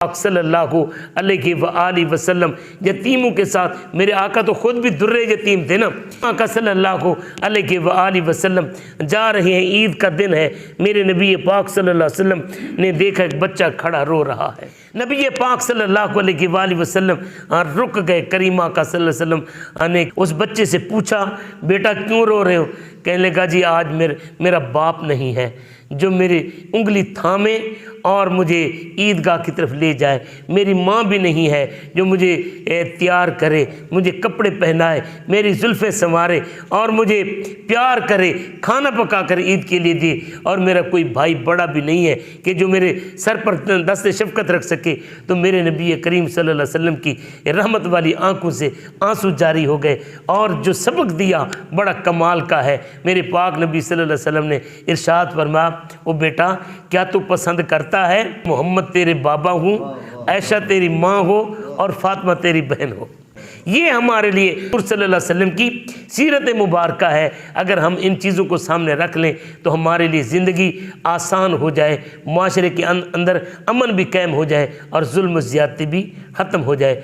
پاک صلی اللہ علیہ وآلہ وسلم یتیموں کے ساتھ، میرے آقا تو خود بھی در یتیم تھے نا، آقا صلی اللہ علیہ وآلہ وسلم جا رہے ہیں، عید کا دن ہے، میرے نبی پاک صلی اللہ علیہ وسلم نے دیکھا ایک بچہ کھڑا رو رہا ہے، نبی پاک صلی اللہ علیہ وآلہ وسلم رک گئے، کریم آقا صلی اللہ علیہ وسلم نے اس بچے سے پوچھا بیٹا کیوں رو رہے ہو؟ کہنے لگا جی آج میرا باپ نہیں ہے جو میری انگلی تھامے اور مجھے عیدگاہ کی طرف لے جائے، میری ماں بھی نہیں ہے جو مجھے تیار کرے، مجھے کپڑے پہنائے، میری زلفیں سنوارے اور مجھے پیار کرے، کھانا پکا کر عید کے لیے دے، اور میرا کوئی بھائی بڑا بھی نہیں ہے کہ جو میرے سر پر دست شفقت رکھ سکے۔ تو میرے نبی کریم صلی اللہ علیہ وسلم کی رحمت والی آنکھوں سے آنسو جاری ہو گئے، اور جو سبق دیا بڑا کمال کا ہے۔ میرے پاک نبی صلی اللہ علیہ وسلم نے ارشاد فرمایا، او بیٹا کیا تو پسند کرتا ہے محمد تیرے بابا ہوں، عائشہ تیری ماں ہو اور فاطمہ تیری بہن ہو؟ یہ ہمارے لیے حضور صلی اللہ علیہ وسلم کی سیرت مبارکہ ہے۔ اگر ہم ان چیزوں کو سامنے رکھ لیں تو ہمارے لیے زندگی آسان ہو جائے، معاشرے کے اندر امن بھی قائم ہو جائے اور ظلم و زیادتی بھی ختم ہو جائے۔